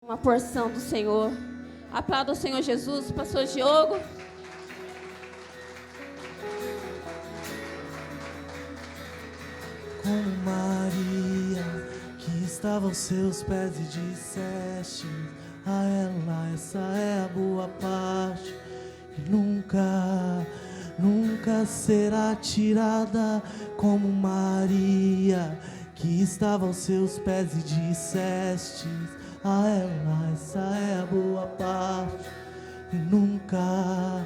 Uma porção do Senhor. Aplauda o Senhor Jesus, pastor Diogo. Como Maria, que estava aos seus pés e disseste a ela, essa é a boa parte, que nunca será tirada. Como Maria, que estava aos seus pés e disseste a ela, essa é a boa parte, e nunca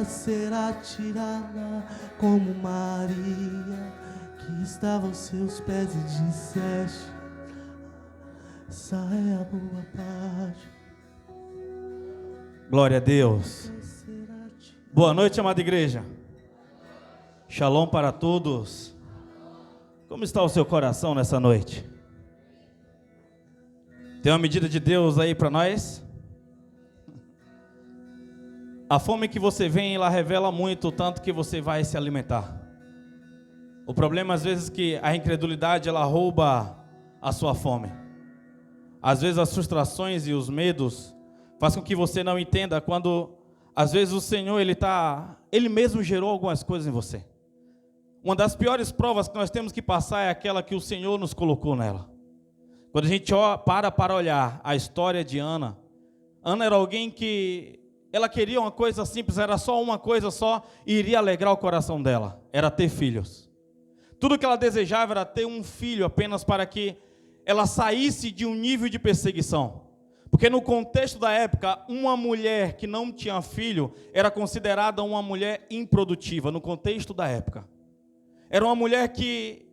será tirada. Como Maria, que estava aos seus pés e disseste, essa é a boa parte. Glória a Deus. Boa noite, amada igreja. Shalom para todos. Como está o seu coração nessa noite? Tem uma medida de Deus aí para nós? A fome que você vem, ela revela muito o tanto que você vai se alimentar. O problema às vezes é que a incredulidade, ela rouba a sua fome. Às vezes as frustrações e os medos fazem com que você não entenda quando às vezes o Senhor, Ele mesmo gerou algumas coisas em você. Uma das piores provas que nós temos que passar é aquela que o Senhor nos colocou nela. Quando a gente para olhar a história de Ana, Ana era alguém que ela queria uma coisa simples, era só uma coisa só e iria alegrar o coração dela, era ter filhos. Tudo que ela desejava era ter um filho apenas para que ela saísse de um nível de perseguição. Porque no contexto da época, uma mulher que não tinha filho era considerada uma mulher improdutiva, no contexto da época. Era uma mulher que,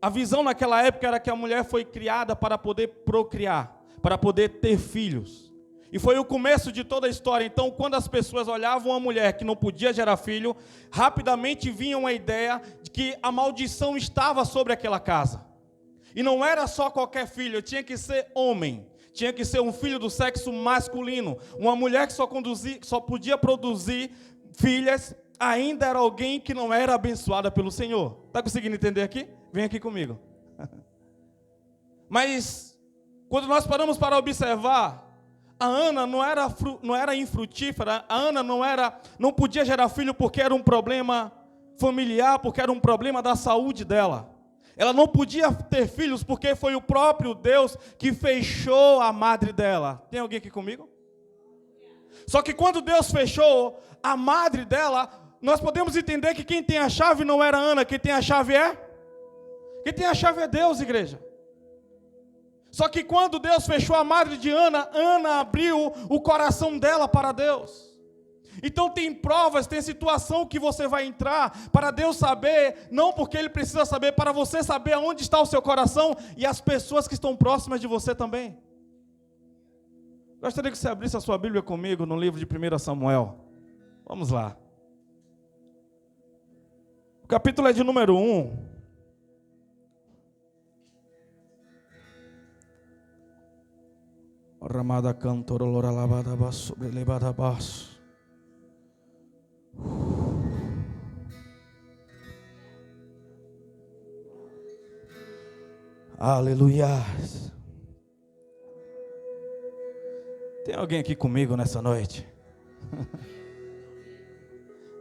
a visão naquela época era que a mulher foi criada para poder procriar, para poder ter filhos. E foi o começo de toda a história. Então, quando as pessoas olhavam uma mulher que não podia gerar filho, rapidamente vinham a ideia de que a maldição estava sobre aquela casa. E não era só qualquer filho, tinha que ser homem. Tinha que ser um filho do sexo masculino. Uma mulher que só podia produzir filhas, ainda era alguém que não era abençoada pelo Senhor. Está conseguindo entender aqui? Vem aqui comigo. Mas, quando nós paramos para observar, a Ana não era infrutífera, a Ana não podia gerar filho porque era um problema familiar, porque era um problema da saúde dela. Ela não podia ter filhos porque foi o próprio Deus que fechou a madre dela. Tem alguém aqui comigo? Só que quando Deus fechou a madre dela, nós podemos entender que quem tem a chave não era Ana, quem tem a chave é? Quem tem a chave é Deus, igreja. Só que quando Deus fechou a madre de Ana, Ana abriu o coração dela para Deus. Então tem provas, tem situação que você vai entrar para Deus saber, não porque Ele precisa saber, para você saber aonde está o seu coração e as pessoas que estão próximas de você também. Gostaria que você abrisse a sua Bíblia comigo no livro de 1 Samuel. Vamos lá. O capítulo é de número 1. Ramada cantora lora lavada baixo sobre levada baixo. Aleluia. Tem alguém aqui comigo nessa noite?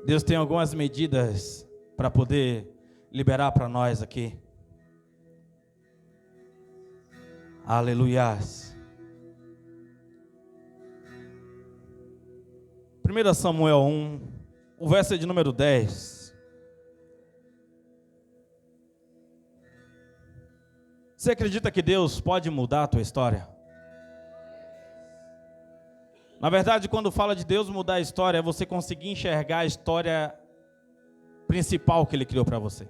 Deus tem algumas medidas para poder liberar para nós aqui. Aleluia. 1 Samuel 1, o verso é de número 10. Você acredita que Deus pode mudar a tua história? Na verdade, quando fala de Deus mudar a história, é você conseguir enxergar a história principal que Ele criou para você.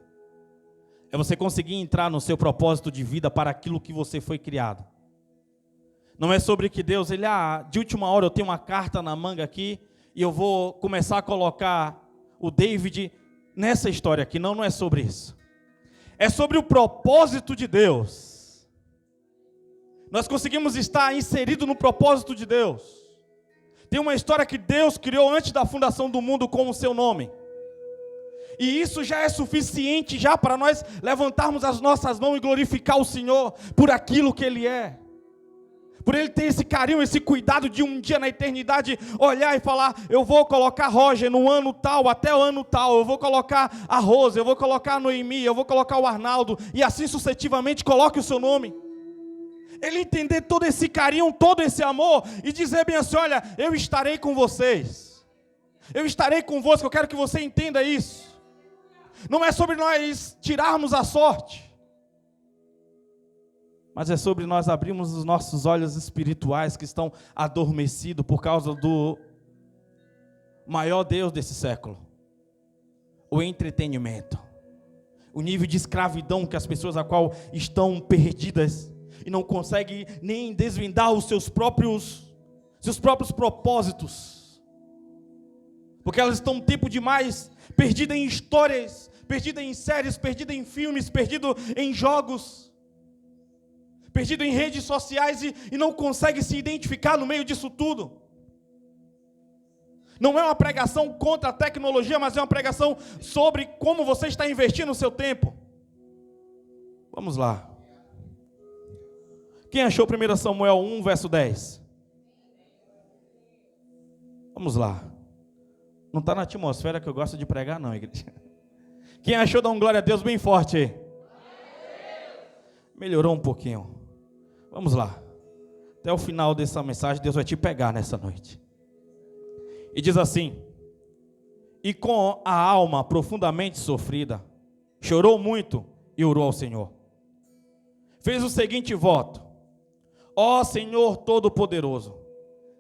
É você conseguir entrar no seu propósito de vida para aquilo que você foi criado. Não é sobre que Deus, de última hora eu tenho uma carta na manga aqui, e eu vou começar a colocar o David nessa história aqui. Não é sobre isso. É sobre o propósito de Deus. Nós conseguimos estar inseridos no propósito de Deus. Tem uma história que Deus criou antes da fundação do mundo com o seu nome. E isso já é suficiente já para nós levantarmos as nossas mãos e glorificar o Senhor por aquilo que Ele é. por Ele ter esse carinho, esse cuidado de um dia na eternidade olhar e falar: eu vou colocar Roger no ano tal, até o ano tal, eu vou colocar a Rose, eu vou colocar a Noemi, eu vou colocar o Arnaldo, e assim sucessivamente, coloque o seu nome. Ele entender todo esse carinho, todo esse amor, e dizer bem assim: olha, eu estarei com vocês, eu estarei convosco. Eu quero que você entenda isso. Não é sobre nós tirarmos a sorte, mas é sobre nós abrirmos os nossos olhos espirituais que estão adormecidos por causa do maior Deus desse século, o entretenimento, o nível de escravidão que as pessoas a qual estão perdidas e não conseguem nem desvendar os seus próprios propósitos, porque elas estão um tempo demais perdidas em histórias, perdidas em séries, perdidas em filmes, perdidas em jogos, perdido em redes sociais e não consegue se identificar no meio disso tudo. Não é uma pregação contra a tecnologia, mas é uma pregação sobre como você está investindo o seu tempo. Vamos lá. Quem achou 1 Samuel 1, verso 10? Vamos lá. Não está na atmosfera que eu gosto de pregar não, igreja. Quem achou, dá um glória a Deus bem forte aí. Melhorou um pouquinho. Vamos lá. Até o final dessa mensagem, Deus vai te pegar nessa noite. E diz assim: e com a alma profundamente sofrida, chorou muito e orou ao Senhor. Fez o seguinte voto: ó Senhor Todo-Poderoso,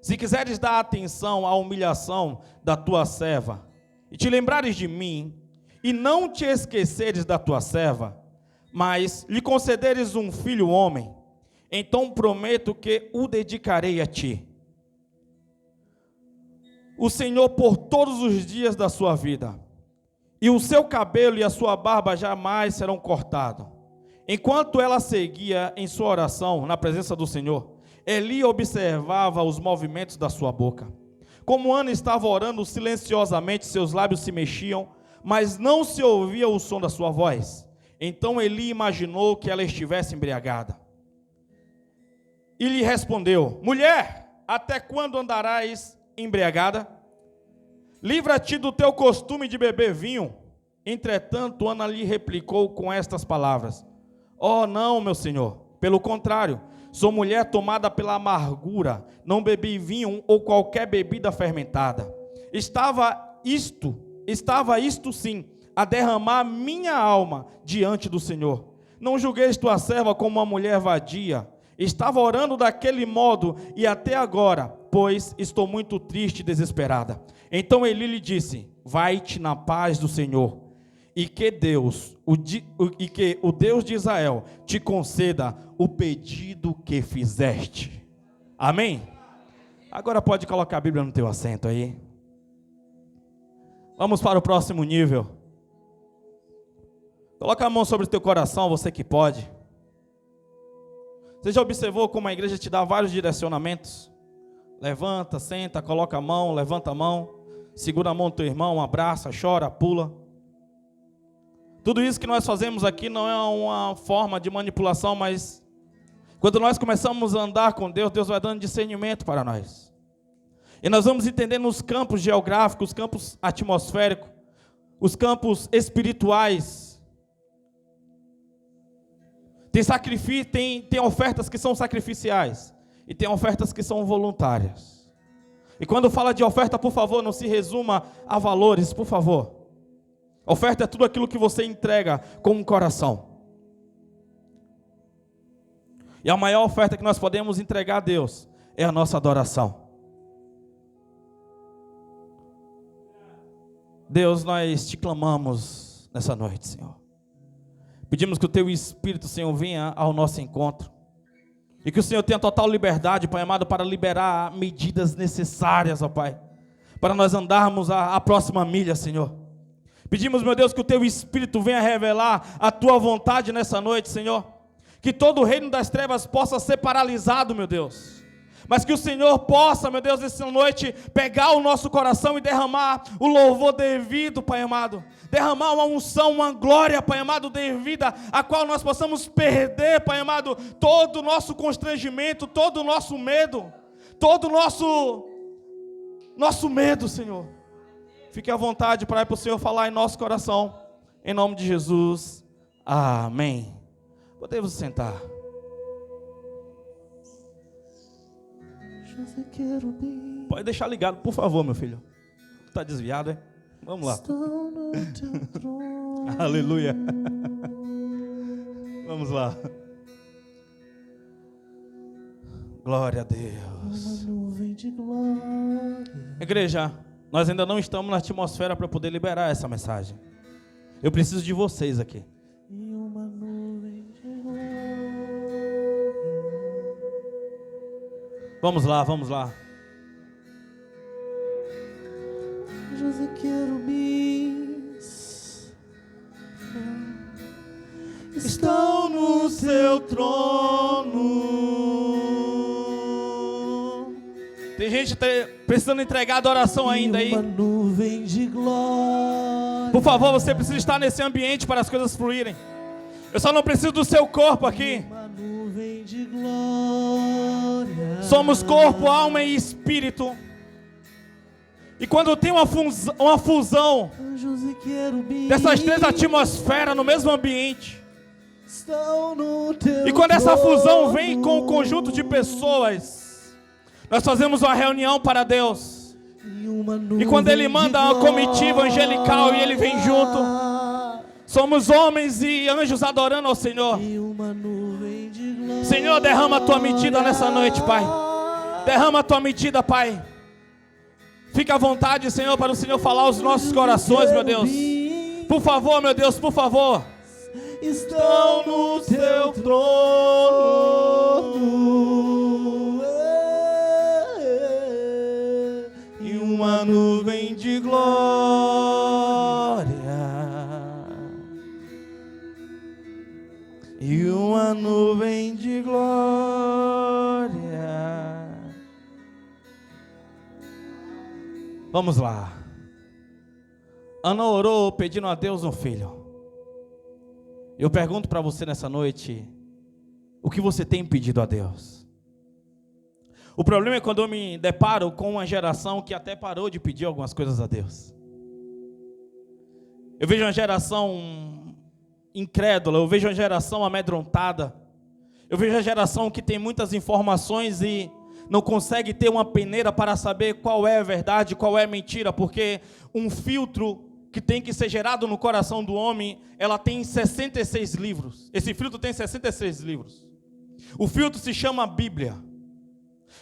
se quiseres dar atenção à humilhação da tua serva, e te lembrares de mim, e não te esqueceres da tua serva, mas lhe concederes um filho homem, então prometo que o dedicarei a ti, o Senhor, por todos os dias da sua vida, e o seu cabelo e a sua barba jamais serão cortados. Enquanto ela seguia em sua oração na presença do Senhor, Eli observava os movimentos da sua boca. Como Ana estava orando silenciosamente, seus lábios se mexiam, mas não se ouvia o som da sua voz. Então Eli imaginou que ela estivesse embriagada. E lhe respondeu: mulher, até quando andarás embriagada? Livra-te do teu costume de beber vinho. Entretanto, Ana lhe replicou com estas palavras: oh, não, meu senhor, pelo contrário, sou mulher tomada pela amargura, não bebi vinho ou qualquer bebida fermentada. Estava isto sim, a derramar minha alma diante do Senhor. Não julgueis tua serva como uma mulher vadia. Estava orando daquele modo e até agora, pois estou muito triste e desesperada. Então Eli lhe disse: vai-te na paz do Senhor, e que o Deus de Israel te conceda o pedido que fizeste. Amém? Agora pode colocar a Bíblia no teu assento aí. Vamos para o próximo nível. Coloca a mão sobre o teu coração, você que pode. Você já observou como a igreja te dá vários direcionamentos? Levanta, senta, coloca a mão, levanta a mão, segura a mão do teu irmão, abraça, chora, pula. Tudo isso que nós fazemos aqui não é uma forma de manipulação, mas quando nós começamos a andar com Deus, Deus vai dando discernimento para nós. E nós vamos entendendo os campos geográficos, os campos atmosféricos, os campos espirituais. Tem ofertas que são sacrificiais e tem ofertas que são voluntárias. E quando fala de oferta, por favor, não se resuma a valores, por favor. Oferta é tudo aquilo que você entrega com o coração. E a maior oferta que nós podemos entregar a Deus é a nossa adoração. Deus, nós te clamamos nessa noite, Senhor. Pedimos que o Teu Espírito, Senhor, venha ao nosso encontro. E que o Senhor tenha total liberdade, Pai amado, para liberar medidas necessárias, ó Pai, para nós andarmos a próxima milha, Senhor. Pedimos, meu Deus, que o Teu Espírito venha revelar a Tua vontade nessa noite, Senhor. Que todo o reino das trevas possa ser paralisado, meu Deus, Mas que o Senhor possa, meu Deus, essa noite, pegar o nosso coração e derramar o louvor devido, Pai amado. Derramar uma unção, uma glória, Pai amado, devida, a qual nós possamos perder, Pai amado, todo o nosso constrangimento, todo o nosso medo, todo o nosso medo, Senhor. Fique à vontade para o Senhor falar em nosso coração. Em nome de Jesus. Amém. Podemos sentar. Pode deixar ligado, por favor, meu filho. Está desviado, é? Vamos lá. Aleluia. Vamos lá. Glória a Deus. Igreja, nós ainda não estamos na atmosfera para poder liberar essa mensagem. Eu preciso de vocês aqui. Vamos lá, vamos lá. José querubins estão no seu trono. Tem gente precisando entregar adoração ainda aí. Uma nuvem de glória. Por favor, você precisa estar nesse ambiente para as coisas fluírem. Eu só não preciso do seu corpo aqui. Uma nuvem de glória. Somos corpo, alma e espírito. E quando tem uma fusão dessas três atmosferas no mesmo ambiente, e quando essa fusão vem com o conjunto de pessoas, nós fazemos uma reunião para Deus. E quando Ele manda uma comitiva angelical e Ele vem junto, somos homens e anjos adorando ao Senhor. Senhor, derrama a Tua medida nessa noite, Pai. Derrama a Tua medida, Pai. Fica à vontade, Senhor, para o Senhor falar aos nossos corações, meu Deus. Por favor, meu Deus, por favor. Estão no seu trono E uma nuvem de glória. E uma nuvem de glória. Vamos lá. Ana orou pedindo a Deus um filho. Eu pergunto para você nessa noite, o que você tem pedido a Deus? O problema é quando eu me deparo com uma geração que até parou de pedir algumas coisas a Deus. Eu vejo uma geração incrédula, eu vejo uma geração amedrontada. Eu vejo uma geração que tem muitas informações e não consegue ter uma peneira para saber qual é a verdade, qual é a mentira, porque um filtro que tem que ser gerado no coração do homem, ela tem 66 livros. Esse filtro tem 66 livros. O filtro se chama Bíblia.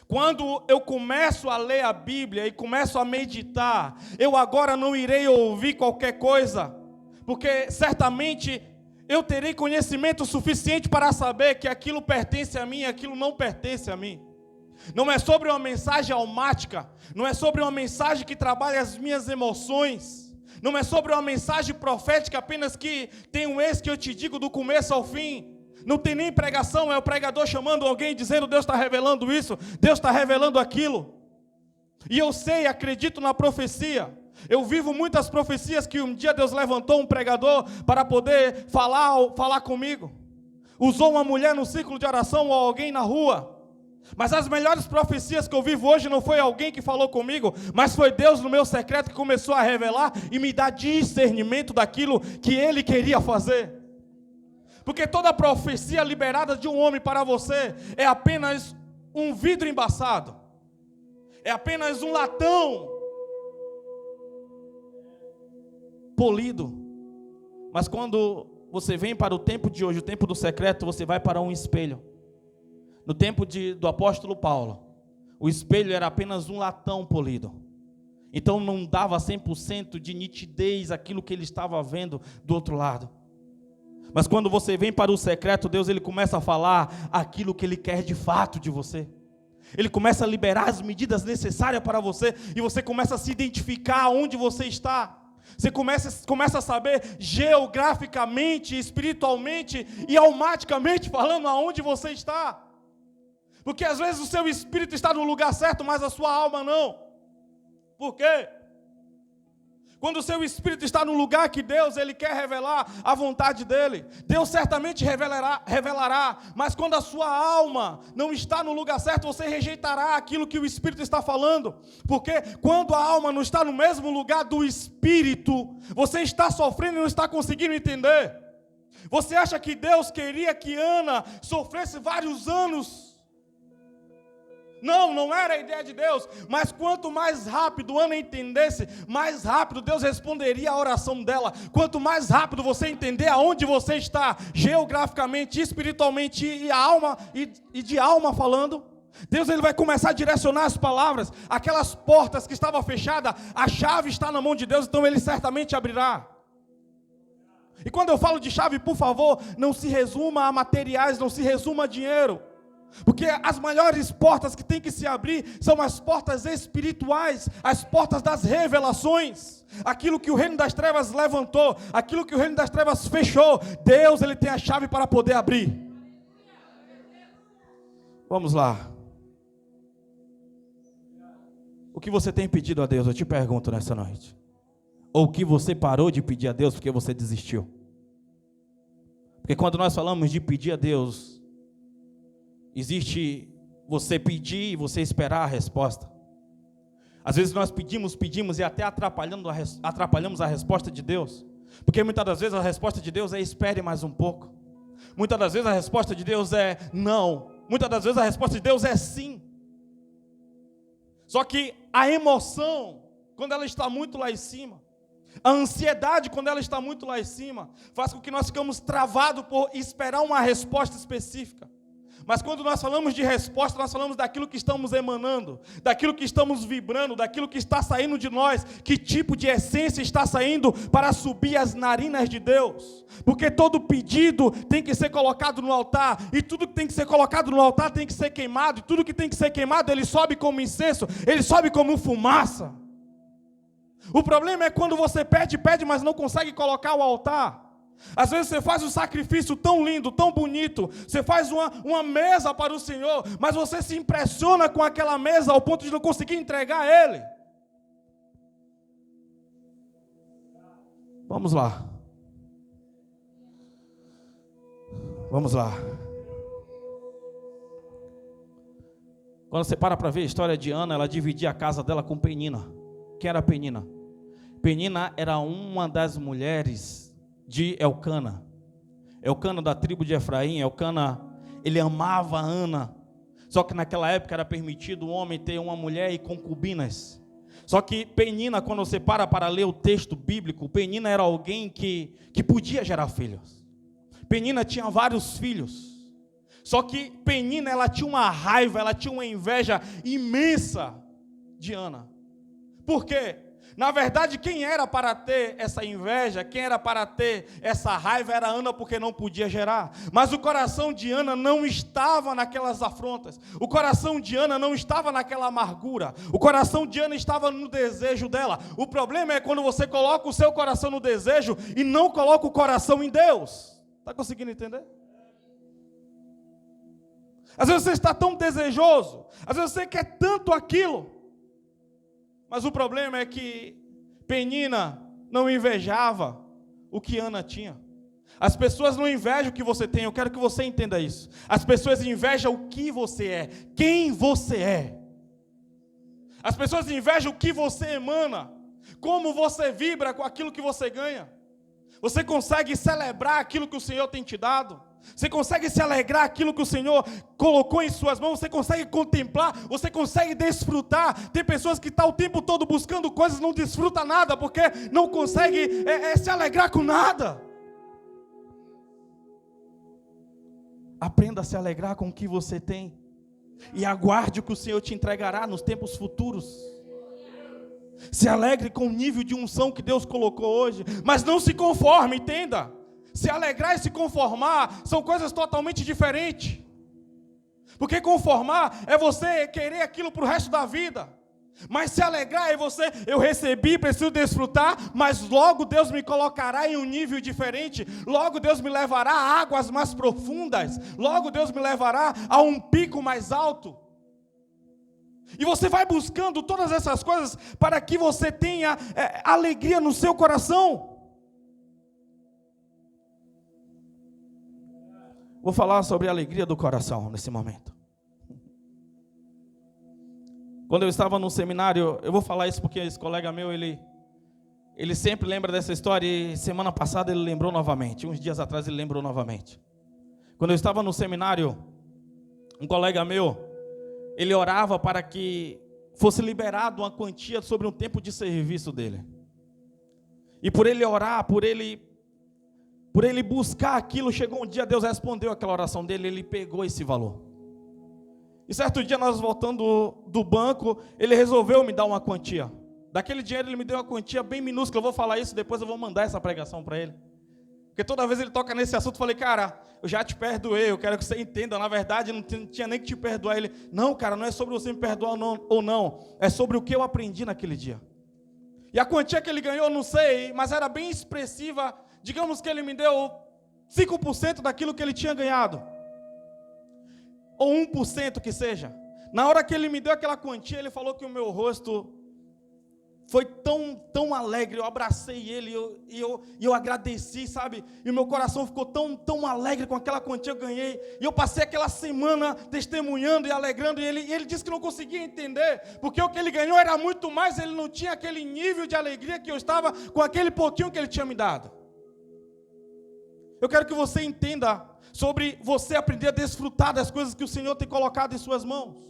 Quando eu começo a ler a Bíblia e começo a meditar, eu agora não irei ouvir qualquer coisa, porque certamente eu terei conhecimento suficiente para saber que aquilo pertence a mim e aquilo não pertence a mim. Não é sobre uma mensagem almática, não é sobre uma mensagem que trabalha as minhas emoções, não é sobre uma mensagem profética apenas que tem um ex que eu te digo do começo ao fim. Não tem nem pregação, é o pregador chamando alguém dizendo Deus está revelando isso, Deus está revelando aquilo. E eu sei, acredito na profecia. Eu vivo muitas profecias que um dia Deus levantou um pregador para poder falar comigo. Usou uma mulher no círculo de oração ou alguém na rua. Mas as melhores profecias que eu vivo hoje não foi alguém que falou comigo, mas foi Deus no meu secreto que começou a revelar e me dar discernimento daquilo que Ele queria fazer. Porque toda profecia liberada de um homem para você é apenas um vidro embaçado, é apenas um latão polido. Mas quando você vem para o tempo de hoje, o tempo do secreto, você vai para um espelho. No tempo do apóstolo Paulo, o espelho era apenas um latão polido. Então não dava 100% de nitidez aquilo que ele estava vendo do outro lado. Mas quando você vem para o secreto, Deus ele começa a falar aquilo que Ele quer de fato de você. Ele começa a liberar as medidas necessárias para você, e você começa a se identificar onde você está. Você começa a saber geograficamente, espiritualmente e almaticamente falando aonde você está. Porque às vezes o seu espírito está no lugar certo, mas a sua alma não. Por quê? Quando o seu espírito está no lugar que Deus ele quer revelar a vontade dele, Deus certamente revelará, mas quando a sua alma não está no lugar certo, você rejeitará aquilo que o espírito está falando, porque quando a alma não está no mesmo lugar do espírito, você está sofrendo e não está conseguindo entender. Você acha que Deus queria que Ana sofresse vários anos? Não era a ideia de Deus, mas quanto mais rápido Ana entendesse, mais rápido Deus responderia a oração dela. Quanto mais rápido você entender aonde você está, geograficamente, espiritualmente e de alma falando, Deus ele vai começar a direcionar as palavras. Aquelas portas que estavam fechadas, a chave está na mão de Deus, então Ele certamente abrirá. E quando eu falo de chave, por favor, não se resuma a materiais, não se resuma a dinheiro. Porque as maiores portas que tem que se abrir são as portas espirituais, as portas das revelações. Aquilo que o reino das trevas levantou, aquilo que o reino das trevas fechou, Deus ele tem a chave para poder abrir. Vamos lá. O que você tem pedido a Deus, eu te pergunto nessa noite. Ou o que você parou de pedir a Deus porque você desistiu? Porque quando nós falamos de pedir a Deus, existe você pedir e você esperar a resposta. Às vezes nós pedimos e até atrapalhamos a resposta de Deus. Porque muitas das vezes a resposta de Deus é espere mais um pouco. Muitas das vezes a resposta de Deus é não. Muitas das vezes a resposta de Deus é sim. Só que a emoção, quando ela está muito lá em cima, a ansiedade, quando ela está muito lá em cima, faz com que nós ficamos travados por esperar uma resposta específica. Mas quando nós falamos de resposta, nós falamos daquilo que estamos emanando, daquilo que estamos vibrando, daquilo que está saindo de nós, que tipo de essência está saindo para subir as narinas de Deus. Porque todo pedido tem que ser colocado no altar, e tudo que tem que ser colocado no altar tem que ser queimado, e tudo que tem que ser queimado, ele sobe como incenso, ele sobe como fumaça. O problema é quando você pede, mas não consegue colocar o altar. Às vezes você faz um sacrifício tão lindo, tão bonito, você faz uma mesa para o Senhor, mas você se impressiona com aquela mesa ao ponto de não conseguir entregar a Ele. Vamos lá. Vamos lá. Quando você para ver a história de Ana, ela dividia a casa dela com Penina. Quem era Penina? Penina era uma das mulheres de Elcana. Elcana da tribo de Efraim. Elcana, ele amava Ana. Só que naquela época era permitido o homem ter uma mulher e concubinas. Só que Penina, quando você para ler o texto bíblico, Penina era alguém que podia gerar filhos. Penina tinha vários filhos. Só que Penina, ela tinha uma raiva, ela tinha uma inveja imensa de Ana. Por quê? Na verdade, quem era para ter essa inveja, quem era para ter essa raiva era Ana, porque não podia gerar. Mas o coração de Ana não estava naquelas afrontas. O coração de Ana não estava naquela amargura. O coração de Ana estava no desejo dela. O problema é quando você coloca o seu coração no desejo e não coloca o coração em Deus. Está conseguindo entender? Às vezes você está tão desejoso, às vezes você quer tanto aquilo. Mas o problema é que Penina não invejava o que Ana tinha. As pessoas não invejam o que você tem, eu quero que você entenda isso. As pessoas invejam o que você é, quem você é. As pessoas invejam o que você emana, como você vibra com aquilo que você ganha. Você consegue celebrar aquilo que o Senhor tem te dado? Você consegue se alegrar aquilo que o Senhor colocou em suas mãos? Você consegue contemplar? Você consegue desfrutar? Tem pessoas que estão o tempo todo buscando coisas, não desfruta nada, porque não consegue se alegrar com nada. Aprenda a se alegrar com o que você tem. E aguarde o que o Senhor te entregará nos tempos futuros. Se alegre com o nível de unção que Deus colocou hoje. Mas não se conforme, entenda. Se alegrar e se conformar são coisas totalmente diferentes. Porque conformar é você querer aquilo para o resto da vida. Mas se alegrar é você, eu recebi, preciso desfrutar, mas logo Deus me colocará em um nível diferente, logo Deus me levará a águas mais profundas, logo Deus me levará a um pico mais alto. E você vai buscando todas essas coisas para que você tenha alegria no seu coração. Vou falar sobre a alegria do coração nesse momento. Quando eu estava no seminário, eu vou falar isso porque esse colega meu, ele sempre lembra dessa história e semana passada ele lembrou novamente, uns dias atrás ele lembrou novamente. Quando eu estava no seminário, um colega meu, ele orava para que fosse liberado uma quantia sobre um tempo de serviço dele. E por ele orar, por ele buscar aquilo, chegou um dia, Deus respondeu aquela oração dele, ele pegou esse valor. E certo dia, nós voltando do banco, ele resolveu me dar uma quantia. Daquele dinheiro ele me deu uma quantia bem minúscula, eu vou falar isso, depois eu vou mandar essa pregação para ele. Porque toda vez ele toca nesse assunto, eu falei, cara, eu já te perdoei, eu quero que você entenda, na verdade não tinha nem que te perdoar. Ele, não cara, não é sobre você me perdoar ou não, é sobre o que eu aprendi naquele dia. E a quantia que ele ganhou, não sei, mas era bem expressiva, digamos que ele me deu 5% daquilo que ele tinha ganhado. Ou 1% que seja. Na hora que ele me deu aquela quantia, ele falou que o meu rosto foi tão alegre. Eu abracei ele e eu agradeci, sabe? E o meu coração ficou tão alegre com aquela quantia que eu ganhei. E eu passei aquela semana testemunhando e alegrando. E ele disse que não conseguia entender, porque o que ele ganhou era muito mais. Ele não tinha aquele nível de alegria que eu estava com aquele pouquinho que ele tinha me dado. Eu quero que você entenda sobre você aprender a desfrutar das coisas que o Senhor tem colocado em suas mãos.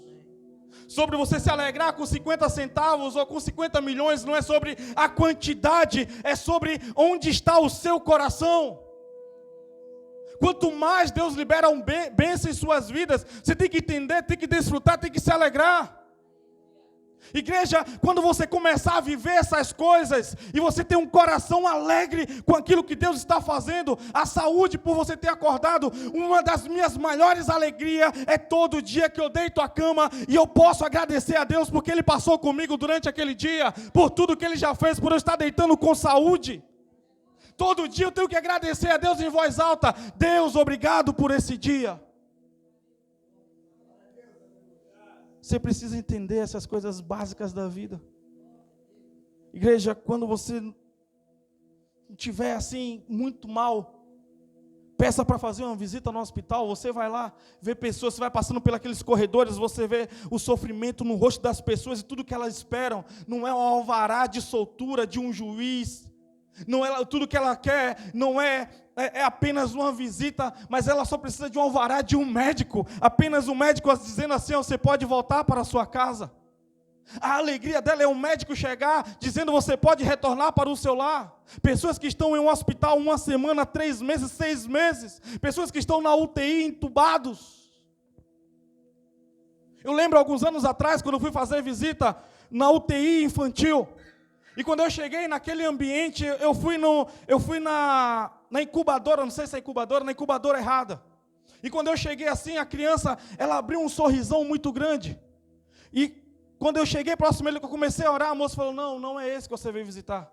Sobre você se alegrar com 50 centavos ou com 50 milhões, não é sobre a quantidade, é sobre onde está o seu coração. Quanto mais Deus libera um bênção em suas vidas, você tem que entender, tem que desfrutar, tem que se alegrar. Igreja, quando você começar a viver essas coisas e você ter um coração alegre com aquilo que Deus está fazendo, a saúde por você ter acordado, uma das minhas maiores alegrias é todo dia que eu deito a cama e eu posso agradecer a Deus porque Ele passou comigo durante aquele dia, por tudo que Ele já fez, por eu estar deitando com saúde. Todo dia eu tenho que agradecer a Deus em voz alta, Deus, obrigado por esse dia. Você precisa entender essas coisas básicas da vida. Igreja, quando você estiver assim, muito mal, peça para fazer uma visita no hospital, você vai lá, vê pessoas, você vai passando pelos corredores, você vê o sofrimento no rosto das pessoas e tudo que elas esperam, não é o alvará de soltura de um juiz, não é tudo que ela quer, não é apenas uma visita, mas ela só precisa de um alvará de um médico, apenas um médico dizendo assim, você pode voltar para a sua casa. A alegria dela é um médico chegar, dizendo você pode retornar para o seu lar. Pessoas que estão em um hospital 1 semana, 3 meses, 6 meses, pessoas que estão na UTI entubados. Eu lembro alguns anos atrás, quando eu fui fazer visita na UTI infantil, e quando eu cheguei naquele ambiente, eu fui na incubadora, não sei se é incubadora, na incubadora errada. E quando eu cheguei assim, a criança, ela abriu um sorrisão muito grande. E quando eu cheguei próximo dele, que eu comecei a orar, a moça falou, não é esse que você veio visitar.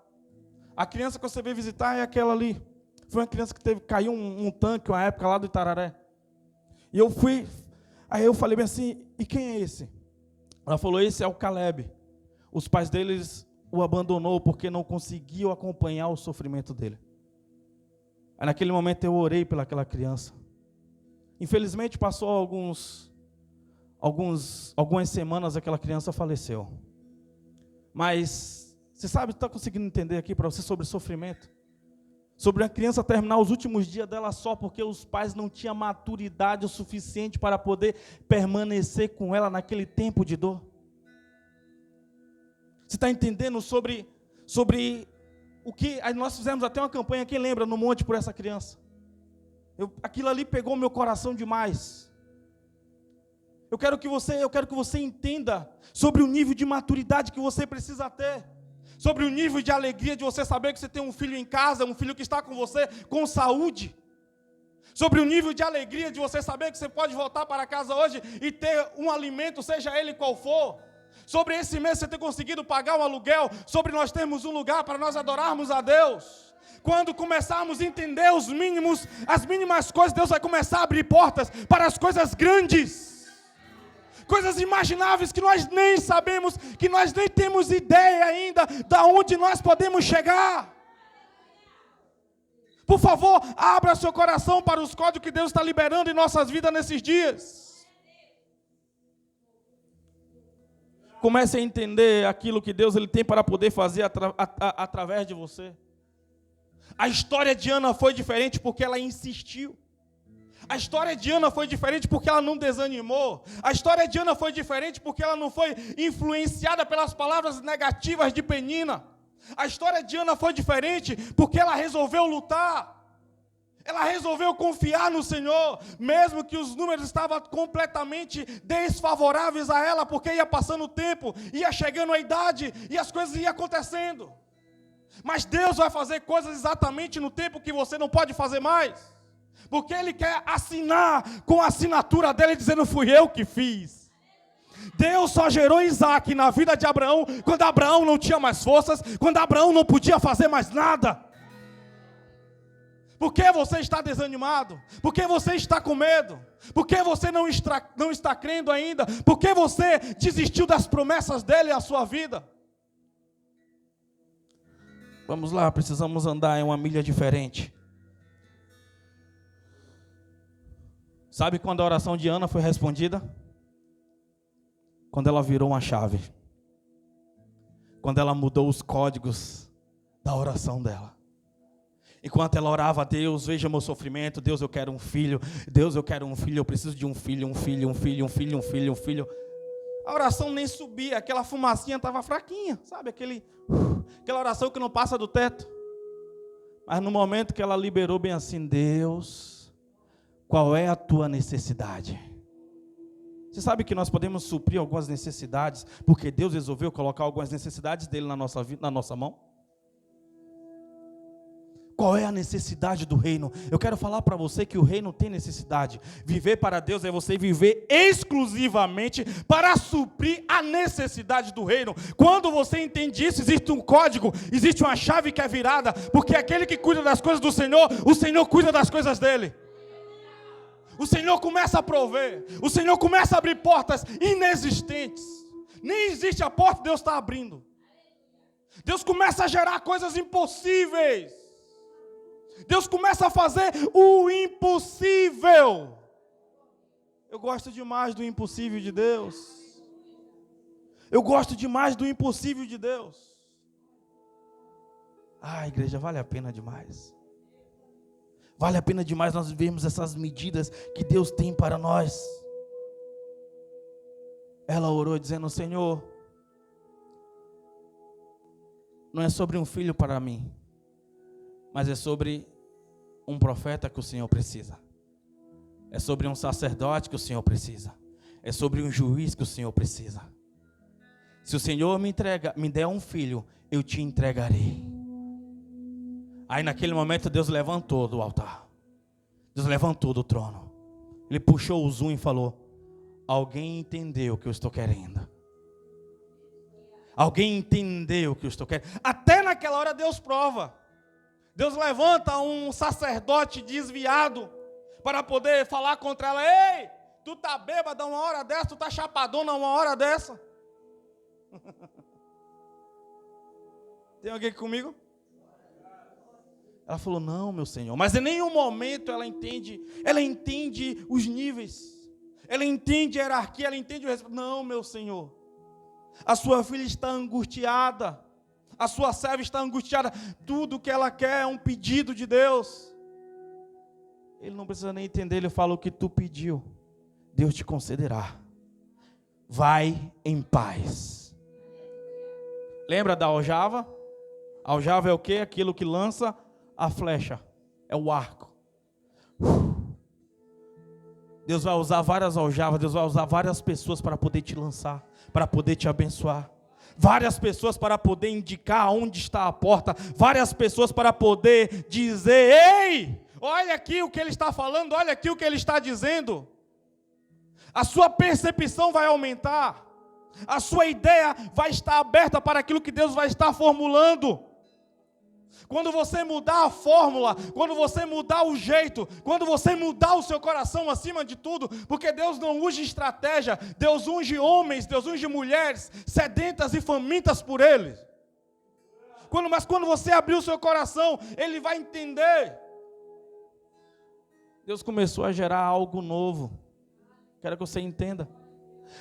A criança que você veio visitar é aquela ali. Foi uma criança que caiu um tanque, uma época lá do Itararé. E eu fui, aí eu falei bem assim, e quem é esse? Ela falou, esse é o Caleb. Os pais deles o abandonou porque não conseguiu acompanhar o sofrimento dele. Aí naquele momento eu orei pelaquela criança. Infelizmente passou algumas semanas, aquela criança faleceu. Mas você sabe, está conseguindo entender aqui para você sobre sofrimento? Sobre a criança terminar os últimos dias dela só porque os pais não tinham maturidade o suficiente para poder permanecer com ela naquele tempo de dor. Você está entendendo sobre o que nós fizemos até uma campanha, quem lembra, no monte por essa criança? Aquilo ali pegou meu coração demais. Eu quero que você entenda sobre o nível de maturidade que você precisa ter. Sobre o nível de alegria de você saber que você tem um filho em casa, um filho que está com você com saúde. Sobre o nível de alegria de você saber que você pode voltar para casa hoje e ter um alimento, seja ele qual for. sobre esse mês você ter conseguido pagar um aluguel, sobre nós termos um lugar para nós adorarmos a Deus. Quando começarmos a entender as mínimas coisas, Deus vai começar a abrir portas para as coisas grandes, coisas imagináveis que nós nem sabemos, que nós nem temos ideia ainda de onde nós podemos chegar. Por favor, abra seu coração para os códigos que Deus está liberando em nossas vidas nesses dias. Comece a entender aquilo que Deus ele tem para poder fazer através de você. A história de Ana foi diferente porque ela insistiu. A história de Ana foi diferente porque ela não desanimou. A história de Ana foi diferente porque ela não foi influenciada pelas palavras negativas de Penina. A história de Ana foi diferente porque ela resolveu lutar. Ela resolveu confiar no Senhor, mesmo que os números estavam completamente desfavoráveis a ela, porque ia passando o tempo, ia chegando a idade e as coisas iam acontecendo. Mas Deus vai fazer coisas exatamente no tempo que você não pode fazer mais. Porque Ele quer assinar com a assinatura dele, dizendo: fui eu que fiz. Deus só gerou Isaac na vida de Abraão, quando Abraão não tinha mais forças, quando Abraão não podia fazer mais nada. Por que você está desanimado? Por que você está com medo? Por que você não está crendo ainda? Por que você desistiu das promessas dele à sua vida? Vamos lá, precisamos andar em uma milha diferente. Sabe quando a oração de Ana foi respondida? Quando ela virou uma chave. Quando ela mudou os códigos da oração dela. Enquanto ela orava a Deus: veja meu sofrimento, Deus, eu quero um filho, Deus, eu quero um filho, eu preciso de um filho. A oração nem subia, aquela fumacinha estava fraquinha, sabe? Aquela oração que não passa do teto. Mas no momento que ela liberou bem assim: Deus, qual é a tua necessidade? Você sabe que nós podemos suprir algumas necessidades, porque Deus resolveu colocar algumas necessidades dele na nossa mão? Qual é a necessidade do reino? Eu quero falar para você que o reino tem necessidade. Viver para Deus é você viver exclusivamente para suprir a necessidade do reino. Quando você entende isso, existe um código, existe uma chave que é virada, porque aquele que cuida das coisas do Senhor, o Senhor cuida das coisas dele. O Senhor começa a prover, o Senhor começa a abrir portas inexistentes. Nem existe a porta, Deus está abrindo. Deus começa a gerar coisas impossíveis. Deus começa a fazer o impossível. Eu gosto demais do impossível de Deus. Eu gosto demais do impossível de Deus. Igreja, vale a pena demais. Vale a pena demais nós vermos essas medidas que Deus tem para nós. Ela orou dizendo: Senhor, não é sobre um filho para mim, mas é sobre um profeta que o Senhor precisa. É sobre um sacerdote que o Senhor precisa. É sobre um juiz que o Senhor precisa. Se o Senhor me der um filho, eu te entregarei. Aí naquele momento Deus levantou do altar. Deus levantou do trono. Ele puxou o zoom e falou: alguém entendeu o que eu estou querendo. Alguém entendeu o que eu estou querendo. Até naquela hora Deus prova. Deus levanta um sacerdote desviado para poder falar contra ela: ei, tu tá bêbada uma hora dessa, tu tá chapadona uma hora dessa. Tem alguém aqui comigo? Ela falou: não, meu Senhor. Mas em nenhum momento ela entende os níveis, ela entende a hierarquia, ela entende o respeito. Não, meu Senhor, a sua filha está angustiada, a sua serva está angustiada, tudo que ela quer é um pedido de Deus. Ele não precisa nem entender, ele fala: o que tu pediu, Deus te concederá. Vai em paz. Lembra da aljava? A aljava é o quê? Aquilo que lança a flecha, é o arco. Deus vai usar várias aljavas, Deus vai usar várias pessoas para poder te lançar, para poder te abençoar. Várias pessoas para poder indicar onde está a porta, várias pessoas para poder dizer: ei, olha aqui o que ele está falando, olha aqui o que ele está dizendo. A sua percepção vai aumentar, A sua ideia vai estar aberta para aquilo que Deus vai estar formulando. Quando você mudar a fórmula, quando você mudar o jeito, quando você mudar o seu coração acima de tudo, porque Deus não unge estratégia, Deus unge homens, Deus unge mulheres, sedentas e famintas por Ele. Mas quando você abrir o seu coração, Ele vai entender. Deus começou a gerar algo novo. Quero que você entenda.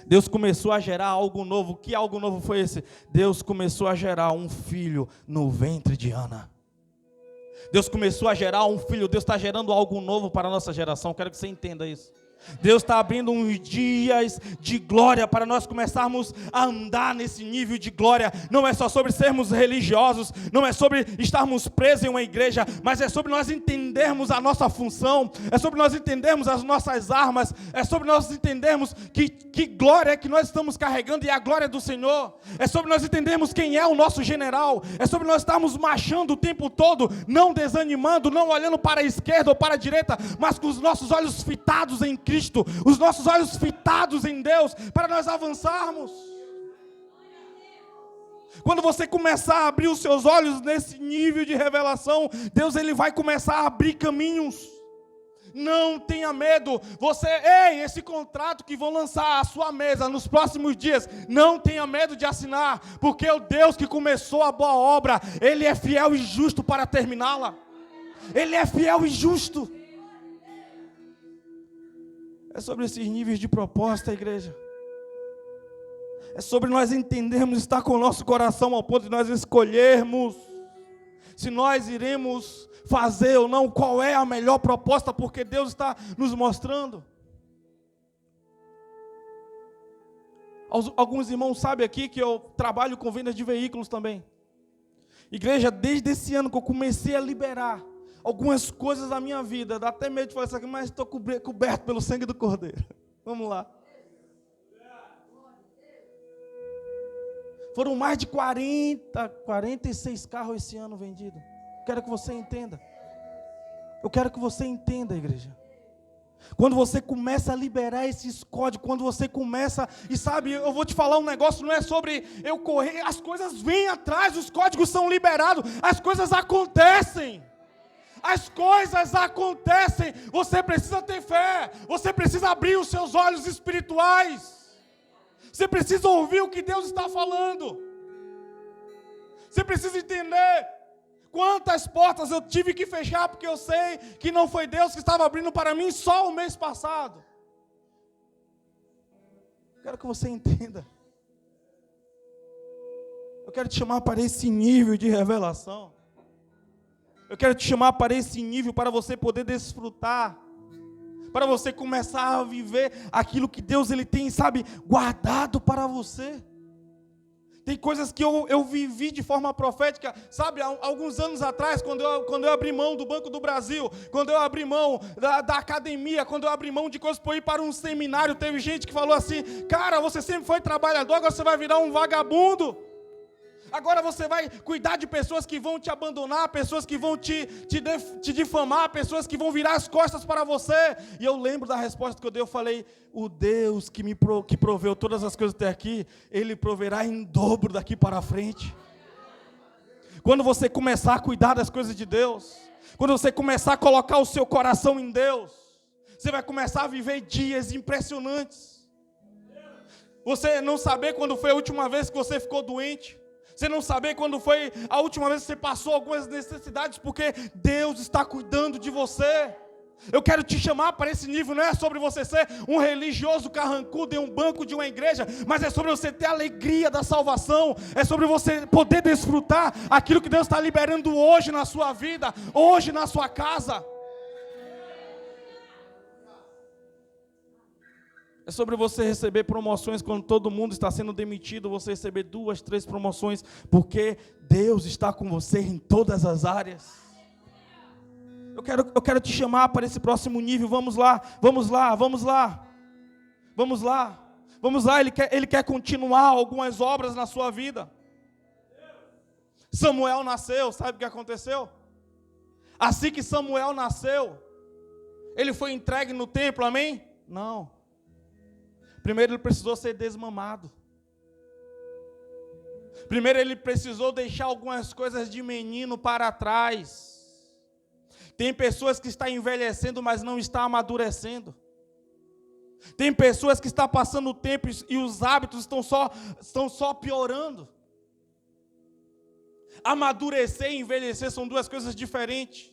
Deus começou a gerar algo novo. Que algo novo foi esse? Deus começou a gerar um filho no ventre de Ana. Deus começou a gerar um filho. Deus está gerando algo novo para a nossa geração. Quero que você entenda isso. Deus está abrindo uns dias de glória para nós começarmos a andar nesse nível de glória. Não é só sobre sermos religiosos, não é sobre estarmos presos em uma igreja, mas é sobre nós entendermos a nossa função, é sobre nós entendermos as nossas armas, é sobre nós entendermos que glória é que nós estamos carregando e a glória do Senhor. É sobre nós entendermos quem é o nosso general, é sobre nós estarmos marchando o tempo todo, não desanimando, não olhando para a esquerda ou para a direita, mas com os nossos olhos fitados em Cristo, os nossos olhos fitados em Deus, para nós avançarmos. Quando você começar a abrir os seus olhos nesse nível de revelação, Deus ele vai começar a abrir caminhos. Não tenha medo. Esse contrato que vão lançar à sua mesa nos próximos dias, não tenha medo de assinar, porque o Deus que começou a boa obra, Ele é fiel e justo para terminá-la. Ele é fiel e justo. É sobre esses níveis de proposta, igreja. É sobre nós entendermos, estar com o nosso coração ao ponto de nós escolhermos se nós iremos fazer ou não, qual é a melhor proposta, porque Deus está nos mostrando. Alguns irmãos sabem aqui que eu trabalho com vendas de veículos também. Igreja, desde esse ano que eu comecei a liberar algumas coisas da minha vida, dá até medo de falar isso aqui, mas estou coberto pelo sangue do Cordeiro. Vamos lá. Foram mais de 46 carros esse ano vendidos. Quero que você entenda. Eu quero que você entenda, igreja. Quando você começa a liberar esses códigos, quando você começa, e sabe, eu vou te falar um negócio, não é sobre eu correr, as coisas vêm atrás, os códigos são liberados, as coisas acontecem. As coisas acontecem, você precisa ter fé, você precisa abrir os seus olhos espirituais, você precisa ouvir o que Deus está falando, você precisa entender quantas portas eu tive que fechar, porque eu sei que não foi Deus que estava abrindo para mim só o mês passado. Quero que você entenda, eu quero te chamar para esse nível de revelação. Eu quero te chamar para esse nível, para você poder desfrutar, para você começar a viver aquilo que Deus ele tem, sabe, guardado para você. Tem coisas que eu vivi de forma profética, sabe, há alguns anos atrás, quando eu abri mão do Banco do Brasil, quando eu abri mão da academia, quando eu abri mão de coisas para ir para um seminário, teve gente que falou assim: cara, você sempre foi trabalhador, agora você vai virar um vagabundo. Agora você vai cuidar de pessoas que vão te abandonar, pessoas que vão te difamar, pessoas que vão virar as costas para você. E eu lembro da resposta que eu dei, eu falei: o Deus que proveu todas as coisas até aqui, Ele proverá em dobro daqui para frente. Quando você começar a cuidar das coisas de Deus, quando você começar a colocar o seu coração em Deus, você vai começar a viver dias impressionantes. Você não saber quando foi a última vez que você ficou doente, você não saber quando foi a última vez que você passou algumas necessidades, porque Deus está cuidando de você. Eu quero te chamar para esse nível, não é sobre você ser um religioso carrancudo em um banco de uma igreja, mas é sobre você ter a alegria da salvação, é sobre você poder desfrutar aquilo que Deus está liberando hoje na sua vida, hoje na sua casa. É sobre você receber promoções quando todo mundo está sendo demitido, você receber 2, 3 promoções, porque Deus está com você em todas as áreas. Eu quero te chamar para esse próximo nível. Vamos lá. Ele quer continuar algumas obras na sua vida. Samuel nasceu, sabe o que aconteceu? Assim que Samuel nasceu, ele foi entregue no templo, amém? Não. Primeiro ele precisou ser desmamado. Primeiro ele precisou deixar algumas coisas de menino para trás. Tem pessoas que estão envelhecendo, mas não estão amadurecendo. Tem pessoas que estão passando o tempo e os hábitos estão só piorando. Amadurecer e envelhecer são duas coisas diferentes.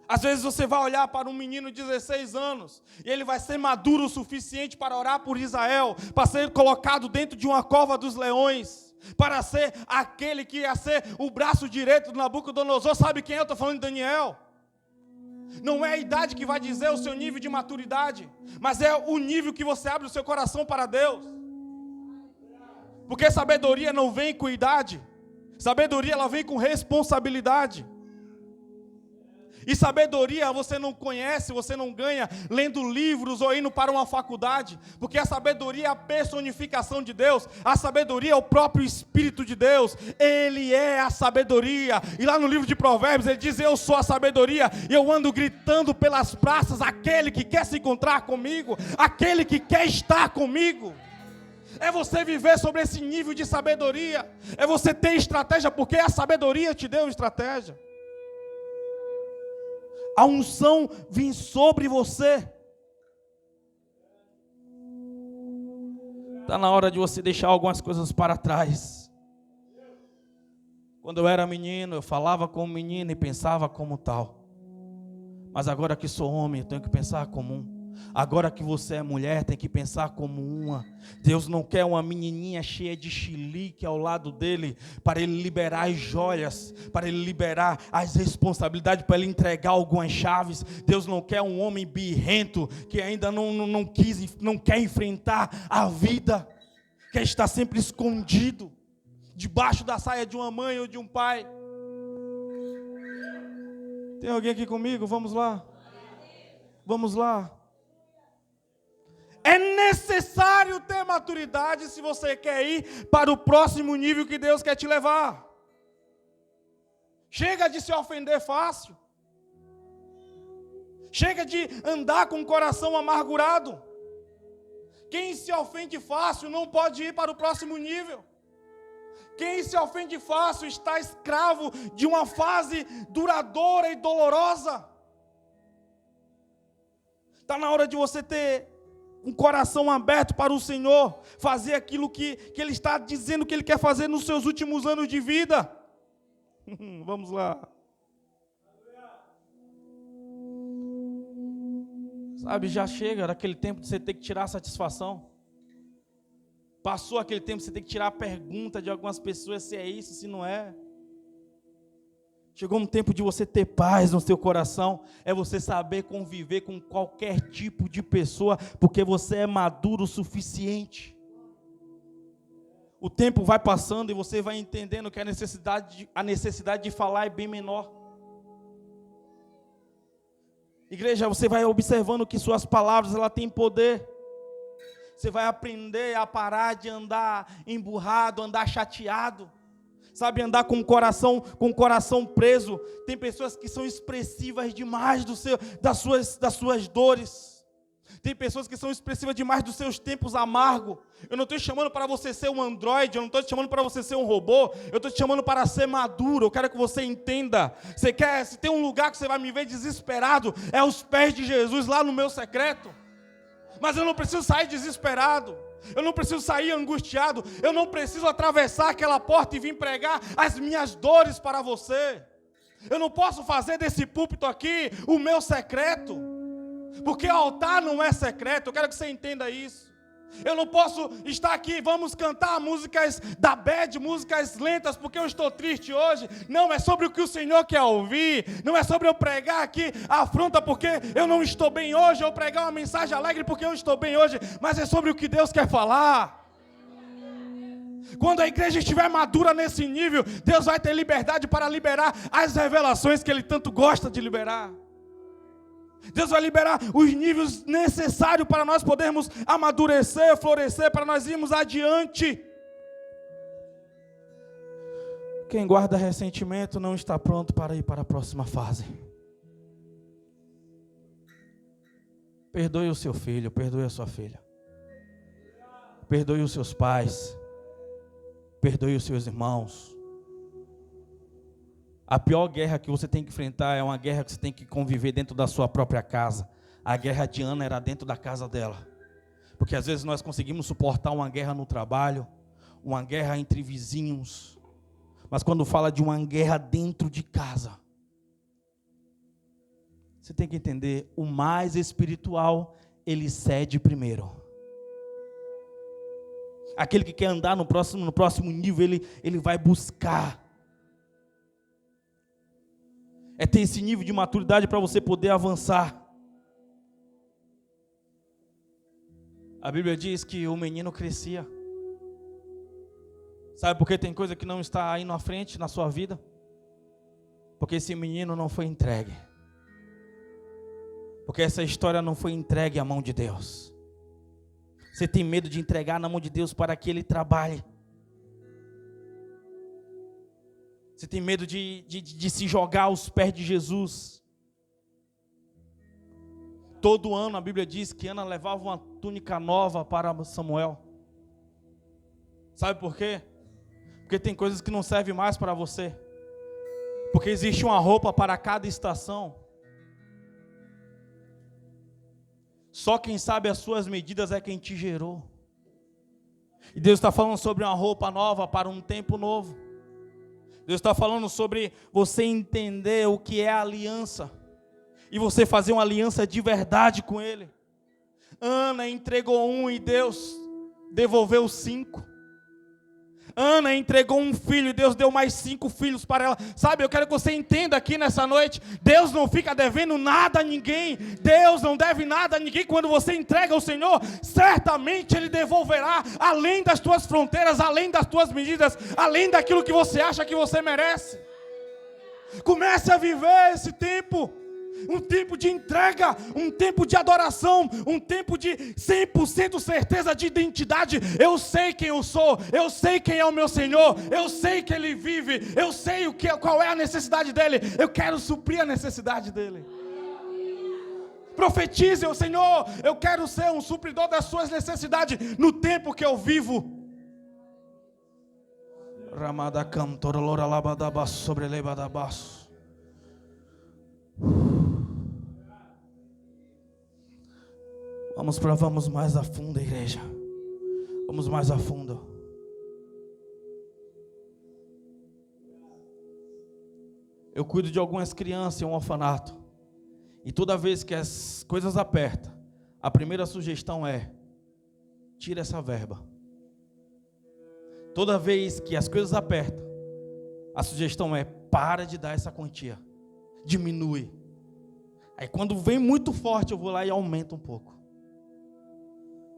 Às vezes você vai olhar para um menino de 16 anos e ele vai ser maduro o suficiente para orar por Israel, para ser colocado dentro de uma cova dos leões, para ser aquele que ia ser o braço direito do Nabucodonosor. Sabe quem é? Eu estou falando de Daniel. Não é a idade que vai dizer o seu nível de maturidade, mas é o nível que você abre o seu coração para Deus. Porque sabedoria não vem com idade, sabedoria ela vem com responsabilidade. E sabedoria você não conhece, você não ganha lendo livros ou indo para uma faculdade, porque a sabedoria é a personificação de Deus, a sabedoria é o próprio Espírito de Deus, Ele é a sabedoria. E lá no livro de Provérbios ele diz: eu sou a sabedoria, e eu ando gritando pelas praças, aquele que quer se encontrar comigo, aquele que quer estar comigo. É você viver sobre esse nível de sabedoria, é você ter estratégia, porque a sabedoria te deu estratégia. A unção vem sobre você. Está na hora de você deixar algumas coisas para trás. Quando eu era menino, eu falava como menino e pensava como tal. Mas agora que sou homem, eu tenho que pensar como um. Agora que você é mulher, tem que pensar como uma. Deus não quer uma menininha cheia de chilique ao lado dele, para ele liberar as joias, para ele liberar as responsabilidades, para ele entregar algumas chaves. Deus não quer um homem birrento, que ainda não quer enfrentar a vida, quer estar sempre escondido, debaixo da saia de uma mãe ou de um pai. Tem alguém aqui comigo? Vamos lá. Vamos lá. É necessário ter maturidade se você quer ir para o próximo nível que Deus quer te levar. Chega de se ofender fácil. Chega de andar com o coração amargurado. Quem se ofende fácil não pode ir para o próximo nível. Quem se ofende fácil está escravo de uma fase duradoura e dolorosa. Está na hora de você ter um coração aberto para o Senhor, fazer aquilo que Ele está dizendo que Ele quer fazer nos seus últimos anos de vida. Vamos lá. Sabe, já chega daquele tempo de você ter que tirar a satisfação. Passou aquele tempo de você ter que tirar a pergunta de algumas pessoas se é isso, se não é. Chegou um tempo de você ter paz no seu coração, é você saber conviver com qualquer tipo de pessoa, porque você é maduro o suficiente. O tempo vai passando e você vai entendendo que a necessidade de falar é bem menor. Igreja, você vai observando que suas palavras ela têm poder. Você vai aprender a parar de andar emburrado, andar chateado. Sabe, andar com o coração preso. Tem pessoas que são expressivas demais das suas dores. Tem pessoas que são expressivas demais dos seus tempos amargos. Eu não estou te chamando para você ser um androide, eu não estou te chamando para você ser um robô, eu estou te chamando para ser maduro. Eu quero que você entenda. Se tem um lugar que você vai me ver desesperado, é aos pés de Jesus, lá no meu secreto. Mas eu não preciso sair desesperado. Eu não preciso sair angustiado. Eu não preciso atravessar aquela porta e vir pregar as minhas dores para você. Eu não posso fazer desse púlpito aqui o meu secreto. Porque o altar não é secreto. Eu quero que você entenda isso. Eu não posso estar aqui, vamos cantar músicas da bad, músicas lentas, porque eu estou triste hoje. Não, é sobre o que o Senhor quer ouvir. Não é sobre eu pregar aqui a afronta porque eu não estou bem hoje, ou pregar uma mensagem alegre porque eu estou bem hoje. Mas é sobre o que Deus quer falar. Quando a igreja estiver madura nesse nível, Deus vai ter liberdade para liberar as revelações que Ele tanto gosta de liberar. Deus vai liberar os níveis necessários para nós podermos amadurecer, florescer, para nós irmos adiante. Quem guarda ressentimento não está pronto para ir para a próxima fase. Perdoe o seu filho, perdoe a sua filha. Perdoe os seus pais. Perdoe os seus irmãos. A pior guerra que você tem que enfrentar é uma guerra que você tem que conviver dentro da sua própria casa. A guerra de Ana era dentro da casa dela. Porque às vezes nós conseguimos suportar uma guerra no trabalho, uma guerra entre vizinhos. Mas quando fala de uma guerra dentro de casa, você tem que entender, o mais espiritual, ele cede primeiro. Aquele que quer andar no próximo nível, ele vai buscar. É ter esse nível de maturidade para você poder avançar. A Bíblia diz que o menino crescia. Sabe por que tem coisa que não está aí na frente, na sua vida? Porque esse menino não foi entregue. Porque essa história não foi entregue à mão de Deus. Você tem medo de entregar na mão de Deus para que Ele trabalhe. Você tem medo de se jogar aos pés de Jesus. Todo ano a Bíblia diz que Ana levava uma túnica nova para Samuel. Sabe por quê? Porque tem coisas que não servem mais para você. Porque existe uma roupa para cada estação. Só quem sabe as suas medidas é quem te gerou. E Deus está falando sobre uma roupa nova para um tempo novo. Deus está falando sobre você entender o que é a aliança. E você fazer uma aliança de verdade com Ele. Ana entregou 1 e Deus devolveu 5. Ana entregou 1 filho e Deus deu mais 5 filhos para ela. Sabe, eu quero que você entenda aqui nessa noite, Deus não fica devendo nada a ninguém. Deus não deve nada a ninguém. Quando você entrega ao Senhor, certamente Ele devolverá, além das tuas fronteiras, além das tuas medidas, além daquilo que você acha que você merece. Comece a viver esse tempo. Um tempo de entrega, um tempo de adoração, um tempo de 100% certeza de identidade. Eu sei quem eu sou, eu sei quem é o meu Senhor, eu sei que Ele vive, eu sei qual é a necessidade dEle, eu quero suprir a necessidade dEle. Profetize, o Senhor, eu quero ser um supridor das suas necessidades no tempo que eu vivo. Ramada cantora lora labadaba sobre lebadabaço. Vamos mais a fundo, igreja. Vamos mais a fundo. Eu cuido de algumas crianças em um orfanato. E toda vez que as coisas apertam, a primeira sugestão é: tira essa verba. Toda vez que as coisas apertam, a sugestão é: para de dar essa quantia. Diminui. Aí quando vem muito forte, eu vou lá e aumento um pouco.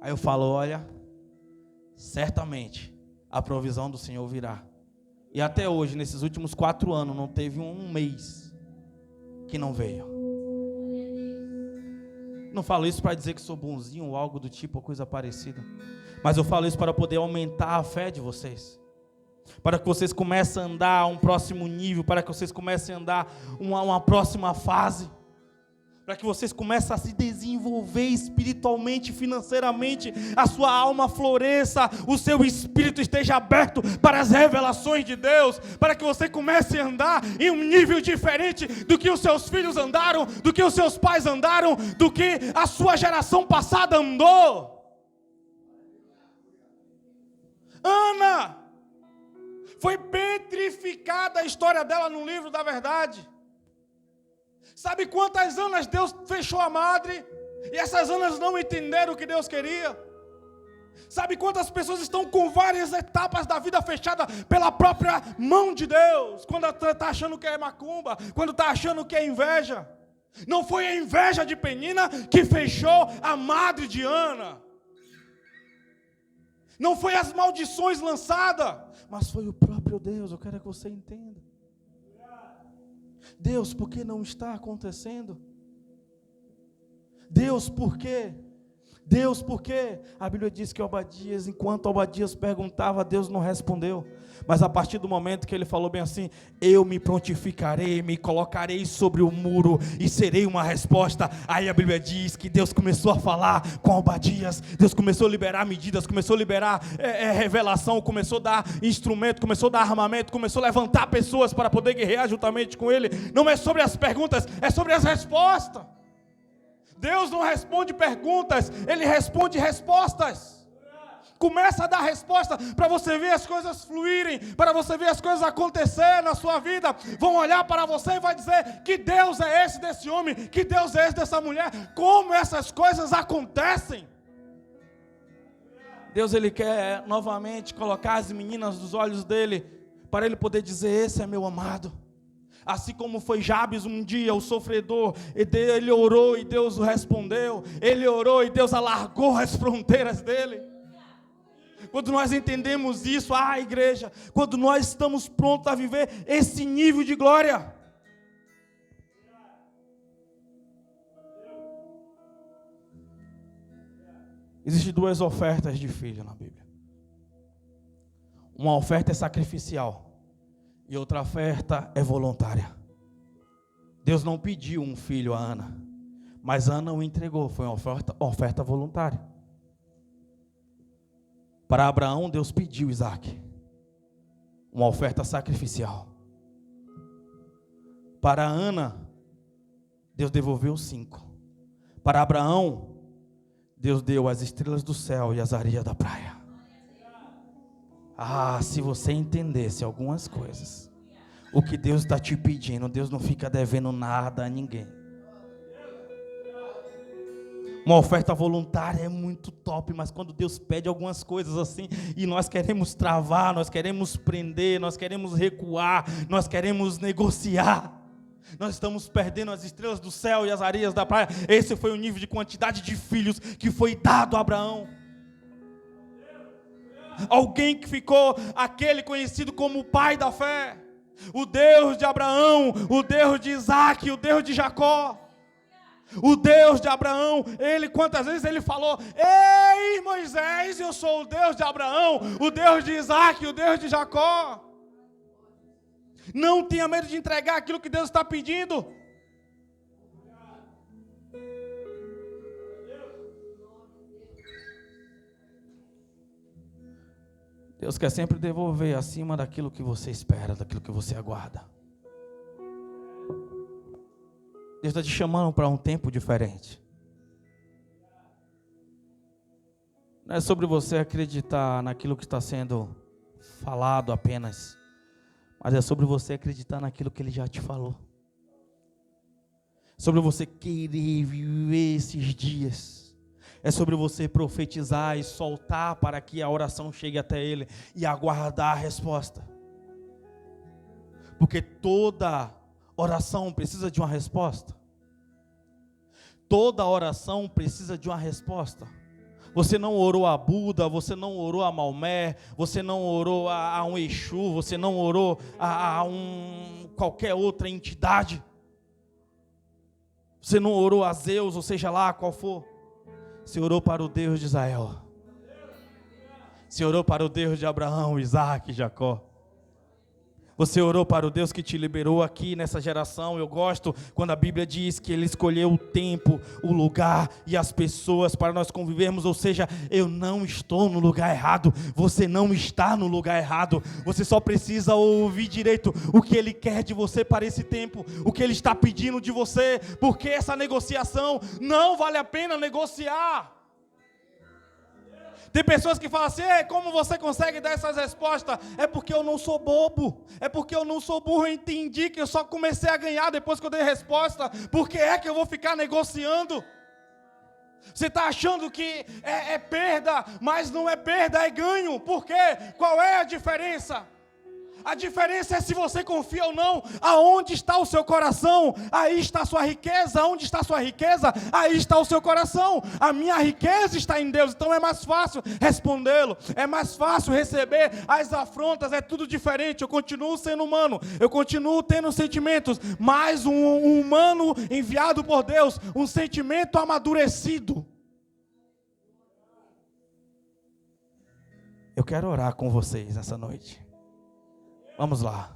Aí eu falo: olha, certamente a provisão do Senhor virá. E até hoje, nesses últimos 4 anos, não teve um mês que não veio. Não falo isso para dizer que sou bonzinho ou algo do tipo, ou coisa parecida. Mas eu falo isso para poder aumentar a fé de vocês. Para que vocês comecem a andar a um próximo nível, para que vocês comecem a andar uma próxima fase. Para que vocês comecem a se desenvolver espiritualmente, financeiramente, a sua alma floresça, o seu espírito esteja aberto para as revelações de Deus, para que você comece a andar em um nível diferente do que os seus filhos andaram, do que os seus pais andaram, do que a sua geração passada andou. Ana foi petrificada a história dela no livro da verdade. Sabe quantas Anas Deus fechou a madre? E essas Anas não entenderam o que Deus queria? Sabe quantas pessoas estão com várias etapas da vida fechada pela própria mão de Deus? Quando está achando que é macumba, quando está achando que é inveja. Não foi a inveja de Penina que fechou a madre de Ana. Não foi as maldições lançadas, mas foi o próprio Deus. Eu quero que você entenda. Deus, por que não está acontecendo? Deus, por quê? Deus, por quê? A Bíblia diz que Obadias, enquanto Obadias perguntava, Deus não respondeu. Mas a partir do momento que ele falou bem assim: eu me prontificarei, me colocarei sobre o muro e serei uma resposta. Aí a Bíblia diz que Deus começou a falar com Obadias, Deus começou a liberar medidas, começou a liberar revelação, começou a dar instrumento, começou a dar armamento, começou a levantar pessoas para poder guerrear juntamente com ele. Não é sobre as perguntas, é sobre as respostas. Deus não responde perguntas, Ele responde respostas. Começa a dar resposta para você ver as coisas fluírem, para você ver as coisas acontecer na sua vida. Vão olhar para você e vai dizer: que Deus é esse desse homem? Que Deus é esse dessa mulher? Como essas coisas acontecem? Deus, Ele quer novamente colocar as meninas dos olhos dEle, para Ele poder dizer: esse é meu amado. Assim como foi Jabes um dia, o sofredor, ele orou e Deus o respondeu. Ele orou e Deus alargou as fronteiras dele. Quando nós entendemos isso, igreja, quando nós estamos prontos a viver esse nível de glória, existem duas ofertas de filho na Bíblia. Uma oferta é sacrificial e outra oferta é voluntária. Deus não pediu um filho a Ana, mas Ana o entregou. Foi uma oferta voluntária. Para Abraão, Deus pediu Isaac, uma oferta sacrificial. Para Ana, Deus devolveu 5. Para Abraão, Deus deu as estrelas do céu e as areias da praia. Se você entendesse algumas coisas, o que Deus está te pedindo, Deus não fica devendo nada a ninguém. Uma oferta voluntária é muito top, mas quando Deus pede algumas coisas assim, e nós queremos travar, nós queremos prender, nós queremos recuar, nós queremos negociar, nós estamos perdendo as estrelas do céu e as areias da praia. Esse foi o nível de quantidade de filhos que foi dado a Abraão. Alguém que ficou aquele conhecido como o pai da fé, o Deus de Abraão, o Deus de Isaac, o Deus de Jacó. O Deus de Abraão, quantas vezes ele falou: ei Moisés, eu sou o Deus de Abraão, o Deus de Isaac, o Deus de Jacó. Não tenha medo de entregar aquilo que Deus está pedindo. Deus quer sempre devolver acima daquilo que você espera, daquilo que você aguarda. Deus está te chamando para um tempo diferente. Não é sobre você acreditar naquilo que está sendo falado apenas, mas é sobre você acreditar naquilo que Ele já te falou. Sobre você querer viver esses dias. É sobre você profetizar e soltar para que a oração chegue até Ele e aguardar a resposta. Porque toda oração precisa de uma resposta. Toda oração precisa de uma resposta. Você não orou a Buda, você não orou a Maomé, você não orou a um Exu, você não orou a qualquer outra entidade. Você não orou a Zeus, ou seja lá qual for. Você orou para o Deus de Israel. Você orou para o Deus de Abraão, Isaac e Jacó. Você orou para o Deus que te liberou aqui nessa geração. Eu gosto quando a Bíblia diz que Ele escolheu o tempo, o lugar e as pessoas para nós convivermos. Ou seja, eu não estou no lugar errado. Você não está no lugar errado. Você só precisa ouvir direito o que Ele quer de você para esse tempo. O que Ele está pedindo de você. Porque essa negociação não vale a pena negociar. Tem pessoas que falam assim: como você consegue dar essas respostas? É porque eu não sou bobo, é porque eu não sou burro. Eu entendi que eu só comecei a ganhar depois que eu dei resposta. Por que é que eu vou ficar negociando? Você está achando que é perda, mas não é perda, é ganho. Por quê? Qual é a diferença? A diferença é se você confia ou não. Aonde está o seu coração? Aí está a sua riqueza. Onde está a sua riqueza? Aí está o seu coração. A minha riqueza está em Deus. Então é mais fácil respondê-lo. É mais fácil receber as afrontas. É tudo diferente. Eu continuo sendo humano. Eu continuo tendo sentimentos. Mas um humano enviado por Deus. Um sentimento amadurecido. Eu quero orar com vocês nessa noite. Vamos lá.